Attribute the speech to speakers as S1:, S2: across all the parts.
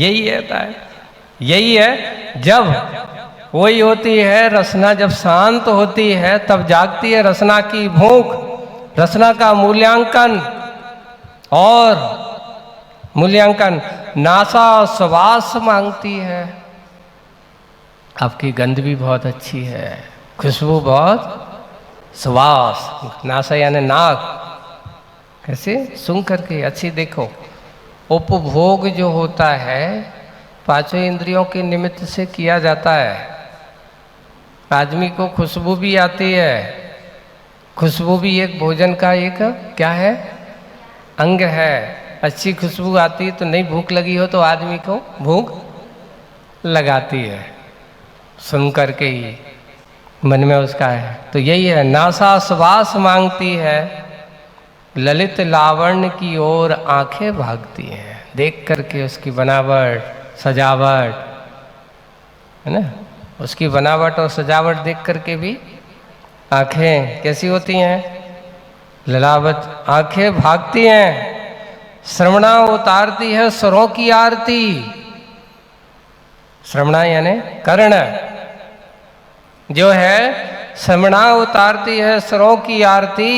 S1: यही है, यही है। जब वही होती है रसना, जब शांत होती है तब जागती है रसना की भूख, रसना का मूल्यांकन। और मूल्यांकन नासा सुवास मांगती है। आपकी गंध भी बहुत अच्छी है, खुशबू बहुत, सुवास, नासा यानी नाक, कैसे सूंघ करके अच्छी देखो। उपभोग जो होता है पांचों इंद्रियों के निमित्त से किया जाता है। आदमी को खुशबू भी आती है, खुशबू भी एक भोजन का एक क्या है, अंग है। अच्छी खुशबू आती है तो नहीं भूख लगी हो तो आदमी को भूख लगाती है, सुन करके ही मन में उसका है। तो यही है, नासा सुवास मांगती है, ललित लावण्य की ओर आंखें भागती हैं। देख करके उसकी बनावट, सजावट, है ना, उसकी बनावट और सजावट देख करके भी आंखें कैसी होती हैं, ललावत आंखें भागती हैं। श्रवणा उतारती है स्वरों की आरती। श्रवणा यानी कर्ण जो है, श्रवणा उतारती है स्वरों की आरती।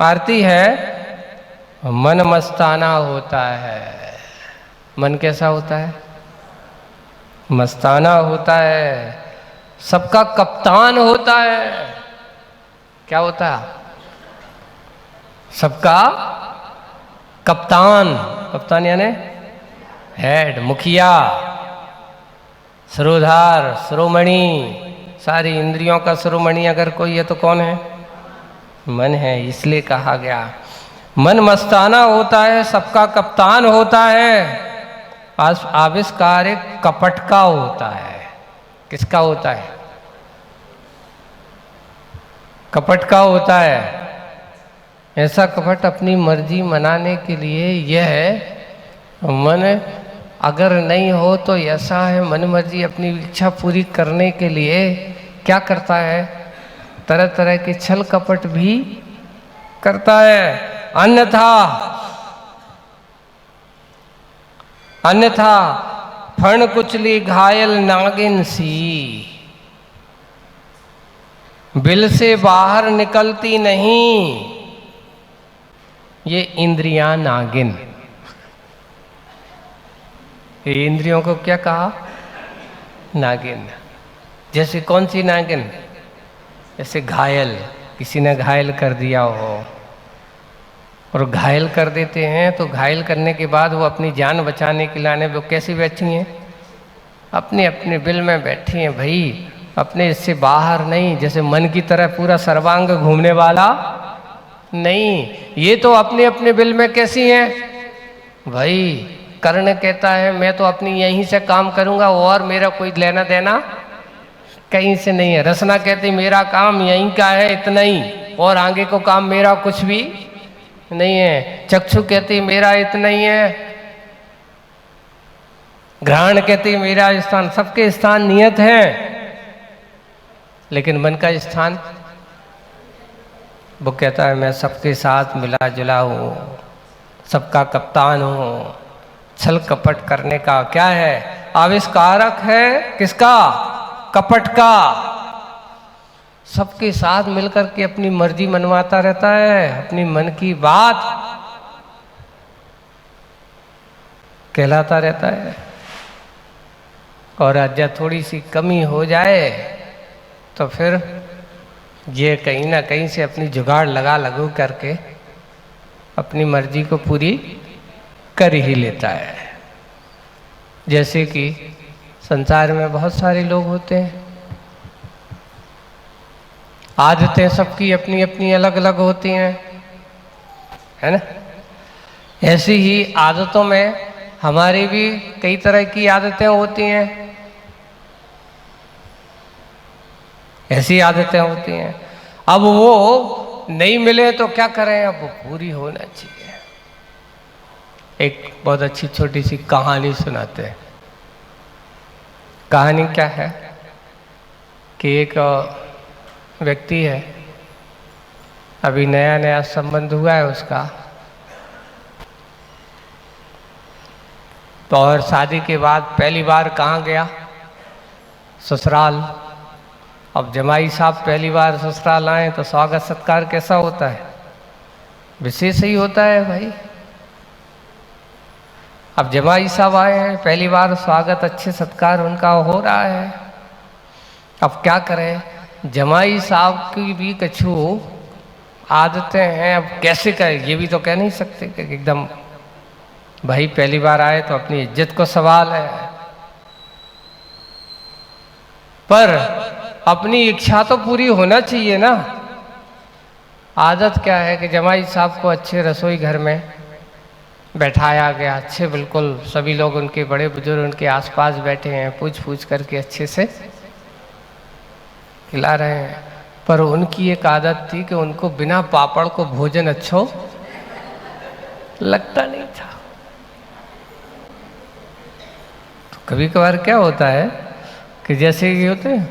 S1: आरती है, मन मस्ताना होता है। मन कैसा होता है, मस्ताना होता है, सबका कप्तान होता है। क्या होता है, सबका कप्तान। कप्तान यानी हेड, मुखिया, सरोधार, शिरोमणि, सारी इंद्रियों का शिरोमणि अगर कोई है तो कौन है, मन है। इसलिए कहा गया मन मस्ताना होता है, सबका कप्तान होता है। आविष्कार एक कपट का होता है। किसका होता है, कपट का होता है। ऐसा कपट अपनी मर्जी मनाने के लिए यह है, मन अगर नहीं हो तो ऐसा है, मन मर्जी अपनी इच्छा पूरी करने के लिए क्या करता है, तरह तरह के छल कपट भी करता है। अन्यथा फण कुचली घायल नागिन सी, बिल से बाहर निकलती नहीं। ये इंद्रियां नागिन, ये इंद्रियों को क्या कहा, नागिन। जैसे कौन सी नागिन, जैसे घायल, किसी ने घायल कर दिया हो और घायल कर देते हैं तो घायल करने के बाद वो अपनी जान बचाने के लाने वो कैसी बैठी हैं, अपने अपने बिल में बैठी हैं भाई, अपने इससे बाहर नहीं। जैसे मन की तरह पूरा सर्वांग घूमने वाला नहीं, ये तो अपने अपने बिल में कैसी हैं भाई। कर्ण कहता है मैं तो अपनी यहीं से काम करूंगा और मेरा कोई लेना देना कहीं से नहीं है। रसना कहती मेरा काम यहीं का है, इतना ही, और आगे को काम मेरा कुछ भी नहीं है। चक्षु कहती मेरा इतना ही है, घ्राण कहती मेरा स्थान, सबके स्थान नियत हैं, लेकिन मन का स्थान वो कहता है मैं सबके साथ मिला जुला हूँ, सबका कप्तान हूँ। छल कपट करने का क्या है, आविष्कारक है किसका, कपट का। सबके साथ मिलकर के अपनी मर्जी मनवाता रहता है, अपनी मन की बात कहलाता रहता है। और आज थोड़ी सी कमी हो जाए तो फिर ये कहीं ना कहीं से अपनी जुगाड़ लगा लगू करके अपनी मर्जी को पूरी कर ही लेता है। जैसे कि संसार में बहुत सारे लोग होते हैं, आदतें सबकी अपनी अपनी अलग अलग होती हैं, है ना। ऐसी ही आदतों में हमारी भी कई तरह की आदतें होती हैं, ऐसी आदतें होती हैं। अब वो नहीं मिले तो क्या करें, अब वो पूरी होना चाहिए। एक बहुत अच्छी छोटी सी कहानी सुनाते हैं। कहानी क्या है कि एक व्यक्ति है, अभी नया नया संबंध हुआ है उसका, तो और शादी के बाद पहली बार कहाँ गया? ससुराल। अब जमाई साहब पहली बार ससुराल आए तो स्वागत सत्कार कैसा होता है? विशेष ही होता है भाई। अब जमाई साहब आए हैं, पहली बार स्वागत अच्छे सत्कार उनका हो रहा है। अब क्या करें, जमाई साहब की भी कछु आदतें हैं, अब कैसे करें ये भी तो कह नहीं सकते कि एकदम भाई पहली बार आए तो अपनी इज्जत को सवाल है। पर अपनी इच्छा तो पूरी होना चाहिए ना। आदत क्या है कि जमाई साहब को अच्छे रसोई घर में बैठाया गया, अच्छे बिल्कुल सभी लोग उनके बड़े बुजुर्ग उनके आसपास बैठे हैं, पूछ पूछ करके अच्छे से खिला रहे हैं। पर उनकी एक आदत थी कि उनको बिना पापड़ को भोजन अच्छा लगता नहीं था। तो कभी कभार क्या होता है कि जैसे ये होते हैं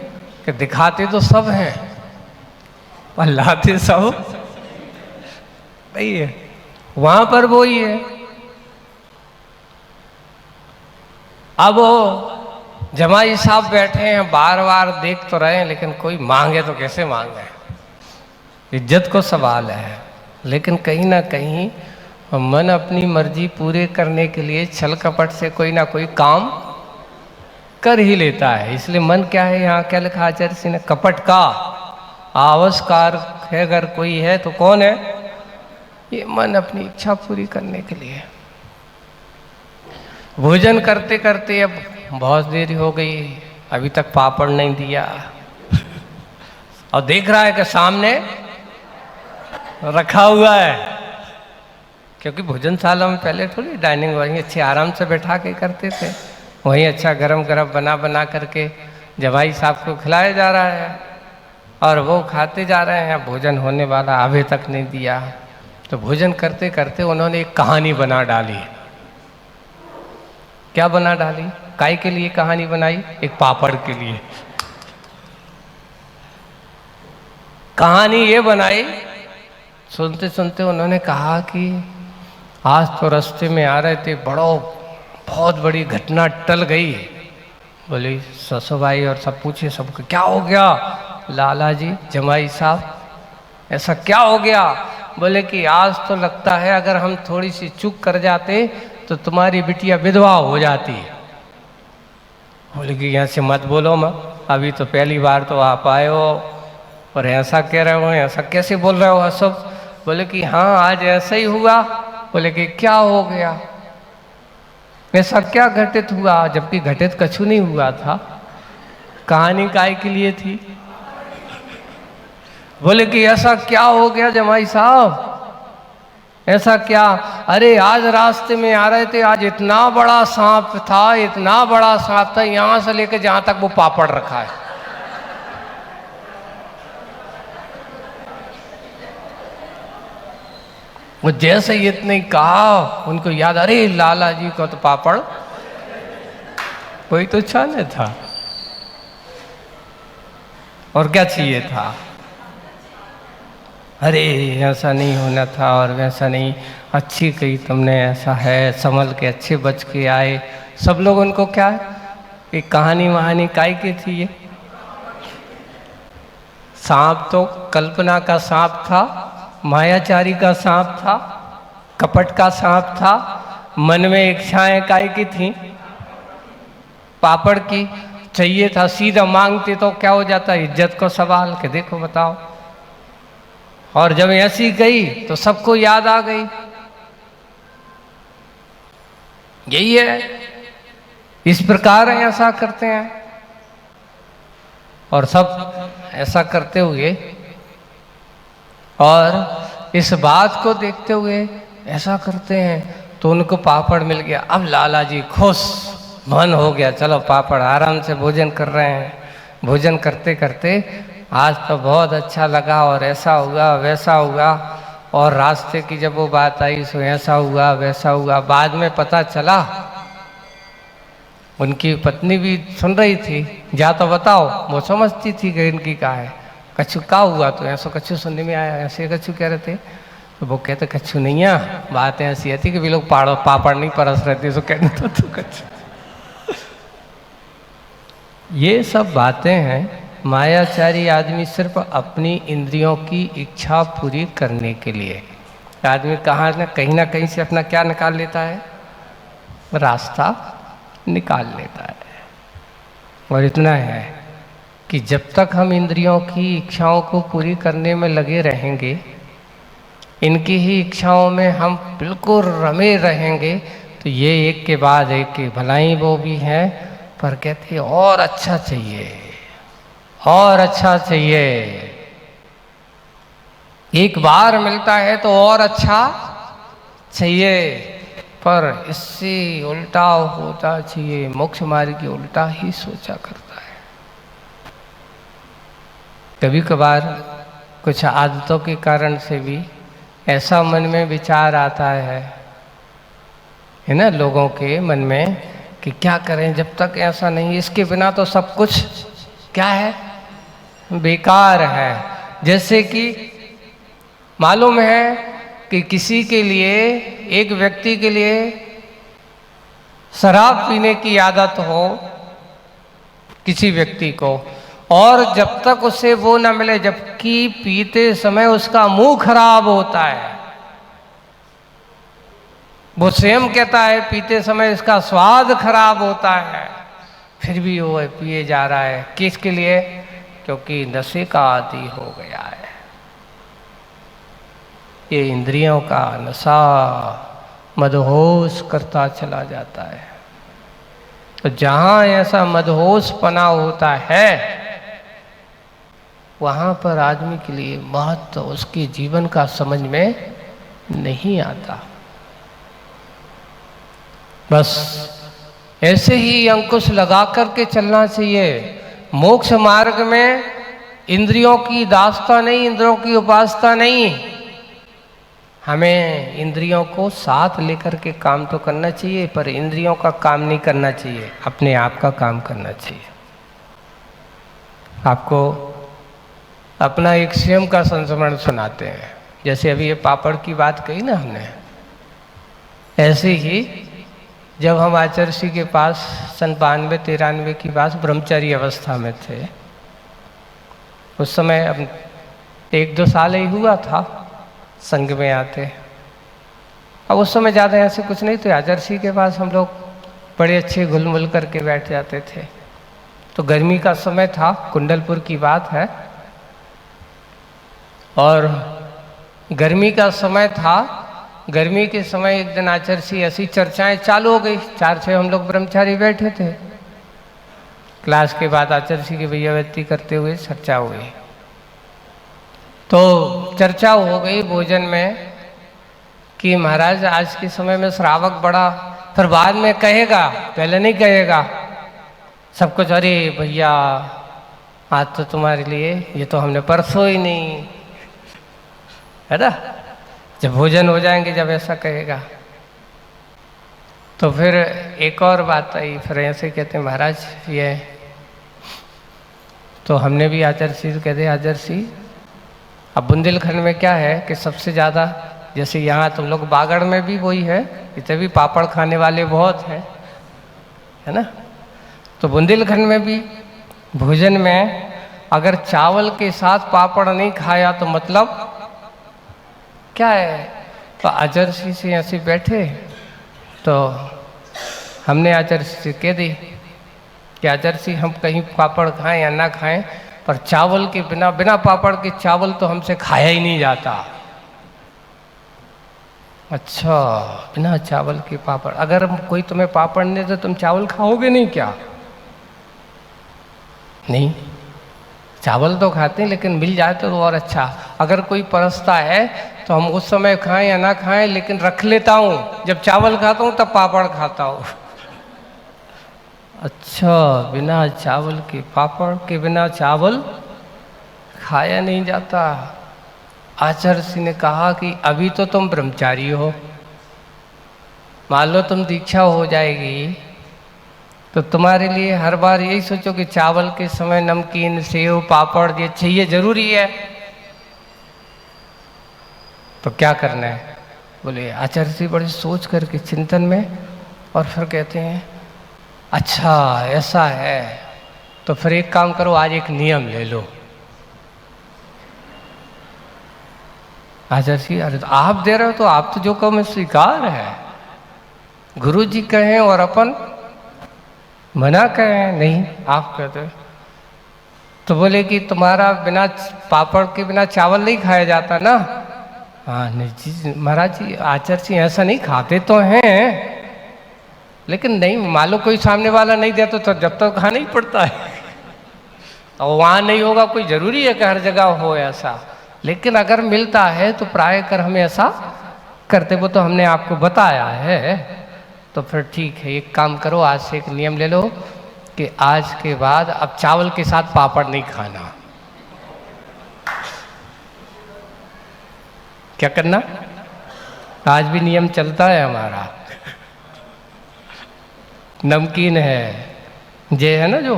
S1: कि दिखाते तो सब हैं और लाते सब नहीं है, वहां पर वो ही है। अब वो जमाई साहब बैठे हैं, बार बार देख तो रहे हैं, लेकिन कोई मांगे तो कैसे मांगे, इज्जत को सवाल है। लेकिन कहीं ना कहीं मन अपनी मर्जी पूरे करने के लिए छल कपट से कोई ना कोई काम कर ही लेता है। इसलिए मन क्या है, यहाँ क्या लिखा आचार्य जी ने, कपट का आवश्यकार है अगर कोई है तो कौन है? ये मन अपनी इच्छा पूरी करने के लिए। भोजन करते करते अब बहुत देरी हो गई, अभी तक पापड़ नहीं दिया और देख रहा है कि सामने रखा हुआ है, क्योंकि भोजनशाला में पहले थोड़ी डाइनिंग वहीं अच्छे आराम से बैठा के करते थे, वहीं अच्छा गरम गरम बना बना करके जवाई साहब को खिलाया जा रहा है और वो खाते जा रहे हैं। भोजन होने वाला अभी तक नहीं दिया। तो भोजन करते करते उन्होंने एक कहानी बना डाली। क्या बना डाली? काय के लिए कहानी बनाई? एक पापड़ के लिए। कहानी ये बनाई, सुनते सुनते उन्होंने कहा कि आज तो रास्ते में आ रहे थे, बहुत बड़ी घटना टल गई। बोली ससुर भाई और सब पूछे सबको क्या हो गया? लाला जी जमाई साहब ऐसा क्या हो गया? बोले कि आज तो लगता है अगर हम थोड़ी सी चूक कर जाते तो तुम्हारी बिटिया विधवा हो जाती। बोले कि यहाँ से मत बोलो माँ, अभी तो पहली बार तो आप आए हो और ऐसा कह रहे हो, ऐसा कैसे बोल रहे हो सब? बोले कि हाँ आज ऐसा ही हुआ। बोले कि क्या हो गया? ऐसा क्या घटित हुआ? जबकि घटित कछु नहीं हुआ था, कहानी काय के लिए थी। बोले कि ऐसा क्या हो गया जमाई साहब? ऐसा क्या? अरे आज रास्ते में आ रहे थे, आज इतना बड़ा सांप था, इतना बड़ा सांप था, यहां से लेकर जहां तक वो पापड़ रखा है। वो जैसे इतने कहा उनको याद, अरे लाला जी को तो पापड़ कोई तो छाने था, और क्या चाहिए था? अरे ऐसा नहीं होना था और वैसा नहीं, अच्छी कही तुमने, ऐसा है, संभल के अच्छे बच के आए। सब लोग उनको क्या है, एक कहानी वहानी काय की थी ये? सांप तो कल्पना का सांप था, मायाचारी का सांप था, कपट का सांप था। मन में इच्छाएं काय की थी? पापड़ की चाहिए था। सीधा मांगते तो क्या हो जाता, इज्जत को सवाल के देखो बताओ। और जब ऐसी गई तो सबको याद आ गई। यही है, इस प्रकार ऐसा करते हैं। और सब ऐसा करते हुए और इस बात को देखते हुए ऐसा करते हैं तो उनको पापड़ मिल गया। अब लाला जी खुश, मन हो गया, चलो पापड़, आराम से भोजन कर रहे हैं। भोजन करते करते आज तो बहुत अच्छा लगा और ऐसा हुआ वैसा हुआ, और रास्ते की जब वो बात आई सो ऐसा हुआ वैसा हुआ। बाद में पता चला उनकी पत्नी भी सुन रही थी, जा तो बताओ। वो समझती थी कि इनकी क्या है, कछु का हुआ तो ऐसा कछु सुनने में आया, ऐसे कछु कह रहे थे। तो वो कहते कच्छू नहीं आ, बातें ऐसी आती कि वे लोग पापड़ नहीं परस रहते, तो कहते तो तू कच्छू। ये सब बातें हैं। मायाचारी आदमी सिर्फ अपनी इंद्रियों की इच्छा पूरी करने के लिए, आदमी कहीं ना कहीं से अपना क्या निकाल लेता है, रास्ता निकाल लेता है। और इतना है कि जब तक हम इंद्रियों की इच्छाओं को पूरी करने में लगे रहेंगे, इनकी ही इच्छाओं में हम बिल्कुल रमे रहेंगे, तो ये एक के बाद एक की भलाई वो भी हैं, पर कहते और अच्छा चाहिए, और अच्छा चाहिए। एक बार मिलता है तो और अच्छा चाहिए, पर इससे उल्टा होता चाहिए। मोक्ष मार्ग की उल्टा ही सोचा करता है। कभी कभार कुछ आदतों के कारण से भी ऐसा मन में विचार आता है ना, लोगों के मन में, कि क्या करें, जब तक ऐसा नहीं, इसके बिना तो सब कुछ क्या है, बेकार है। जैसे कि मालूम है कि किसी के लिए, एक व्यक्ति के लिए शराब पीने की आदत हो किसी व्यक्ति को, और जब तक उसे वो न मिले, जबकि पीते समय उसका मुंह खराब होता है, वो स्वयं कहता है पीते समय इसका स्वाद खराब होता है, फिर भी वो पिए जा रहा है। किसके लिए? क्योंकि नशे का आदी हो गया है। ये इंद्रियों का नशा मदहोश करता चला जाता है। तो जहाँ ऐसा मदहोश पना होता है, वहाँ पर आदमी के लिए महत्व उसके जीवन का समझ में नहीं आता। बस ऐसे ही अंकुश लगा करके चलना चाहिए। मोक्ष मार्ग में इंद्रियों की दासता नहीं, इंद्रियों की उपासना नहीं, हमें इंद्रियों को साथ लेकर के काम तो करना चाहिए, पर इंद्रियों का काम नहीं करना चाहिए, अपने आप का काम करना चाहिए। आपको अपना एक स्वयं का संस्मरण सुनाते हैं। जैसे अभी ये पापड़ की बात कही ना हमने, ऐसे ही जब हम आचार्य के पास सन 92-93 की बात ब्रह्मचारी अवस्था में थे, उस समय अब 1-2 साल ही हुआ था संघ में आते। अब उस समय ज़्यादा ऐसे कुछ नहीं, तो आचार्य के पास हम लोग बड़े अच्छे घुल मिल करके बैठ जाते थे। तो गर्मी का समय था, कुंडलपुर की बात है, और गर्मी का समय था। गर्मी के समय एक दिन आचार्य सी ऐसी चर्चाएं चालू हो गई। 4-6 हम लोग ब्रह्मचारी बैठे थे। क्लास के बाद आचार्य सी की भैयावृत्ति करते हुए चर्चा हुई। तो चर्चा हो गई भोजन में कि महाराज आज के समय में श्रावक बड़ा, फिर बाद में कहेगा, पहले नहीं कहेगा सब कुछ, अरे भैया आज तो तुम्हारे लिए, ये तो हमने परसों ही नहीं, है ना। जब भोजन हो जाएंगे, जब ऐसा कहेगा। तो फिर एक और बात आई, फिर ऐसे कहते हैं महाराज ये, तो हमने भी आचार्य सी कहते, आचार्य सी अब बुंदेलखंड में क्या है कि सबसे ज़्यादा, जैसे यहाँ तुम लोग बागड़ में भी वही है, इतने भी पापड़ खाने वाले बहुत हैं, है ना। तो बुंदेलखंड में भी भोजन में अगर चावल के साथ पापड़ नहीं खाया तो मतलब क्या है। तो आचार्य से ऐसे बैठे, तो हमने आचार्य से कह दी कि आचार्य हम कहीं पापड़ खाएं या ना खाएं, पर चावल के बिना, बिना पापड़ के चावल तो हमसे खाया ही नहीं जाता। अच्छा, बिना चावल के पापड़, अगर कोई तुम्हें पापड़ नहीं तो तुम चावल खाओगे नहीं क्या? नहीं, चावल तो खाते हैं, लेकिन मिल जाए तो और अच्छा। अगर कोई परसता है तो हम उस समय खाएं या ना खाएं, लेकिन रख लेता हूँ, जब चावल खाता हूँ तब पापड़ खाता हूँ। अच्छा, बिना चावल के, पापड़ के बिना चावल खाया नहीं जाता। आचार्य जी ने कहा कि अभी तो तुम ब्रह्मचारी हो, मान लो तुम दीक्षा हो जाएगी तो तुम्हारे लिए हर बार यही सोचो कि चावल के समय नमकीन, सेव, पापड़ ये चाहिए, जरूरी है। तो क्या करना है? बोले आचार्य जी बड़े सोच करके चिंतन में, और फिर कहते हैं अच्छा ऐसा है, तो फिर एक काम करो, आज एक नियम ले लो। आचार्य जी अरे तो आप दे रहे हो, तो आप तो जो कहो मैं स्वीकार है। गुरु जी कहें और अपन मना करें, नहीं आप कहते हो। तो बोले कि तुम्हारा बिना पापड़ के बिना चावल नहीं खाया जाता ना? हाँ नहीं जी महाराज जी, आचार्य जी ऐसा नहीं, खाते तो हैं, लेकिन नहीं मान लो कोई सामने वाला नहीं देता तो जब तक खाना ही पड़ता है। और वहाँ नहीं होगा, कोई जरूरी है कि हर जगह हो ऐसा, लेकिन अगर मिलता है तो प्राय कर हमें ऐसा करते, वो तो हमने आपको बताया है। तो फिर ठीक है, एक काम करो, आज से एक नियम ले लो कि आज के बाद अब चावल के साथ पापड़ नहीं खाना। क्या करना? आज भी नियम चलता है हमारा, नमकीन है जे है ना जो,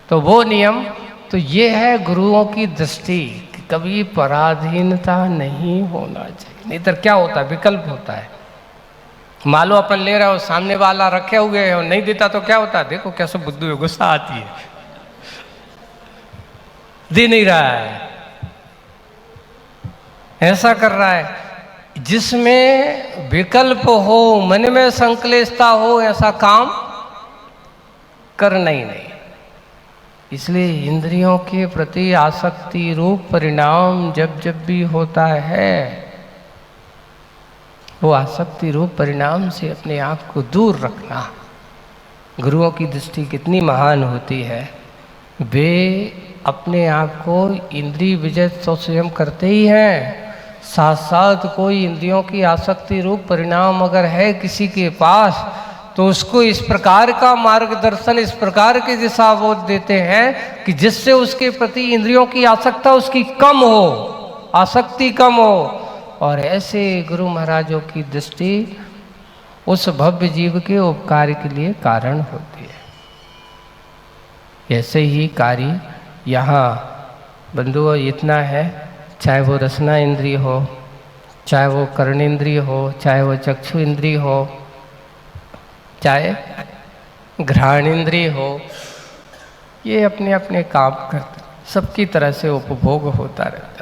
S1: तो वो नियम। तो ये है गुरुओं की दृष्टि, कभी पराधीनता नहीं होना चाहिए, नहीं तो क्या होता है, विकल्प होता है। मान लो अपन ले रहे हो, सामने वाला रखे हुए है और नहीं देता तो क्या होता है? देखो कैसे बुद्धू है, गुस्सा आती है, दे नहीं रहा है, ऐसा कर रहा है। जिसमें विकल्प हो, मन में संकलेशता हो, ऐसा काम करना ही नहीं। इसलिए इंद्रियों के प्रति आसक्ति रूप परिणाम जब जब भी होता है, वो आसक्ति रूप परिणाम से अपने आप को दूर रखना। गुरुओं की दृष्टि कितनी महान होती है, वे अपने आप को इंद्रिय विजय तो स्वयं करते ही हैं, साथ साथ कोई इंद्रियों की आसक्ति रूप परिणाम अगर है किसी के पास, तो उसको इस प्रकार का मार्गदर्शन, इस प्रकार की दिशा वो देते हैं कि जिससे उसके प्रति इंद्रियों की आसक्ता उसकी कम हो, आसक्ति कम हो। और ऐसे गुरु महाराजों की दृष्टि उस भव्य जीव के उपकार के लिए कारण होती है। ऐसे ही कार्य यहाँ बंधुओं इतना है, चाहे वो रसना इंद्रिय हो, चाहे वो कर्णेंद्रिय हो, चाहे वो चक्षु इंद्रिय हो, चाहे घ्राण इंद्रिय हो, ये अपने अपने काम करते, सबकी तरह से उपभोग होता रहता।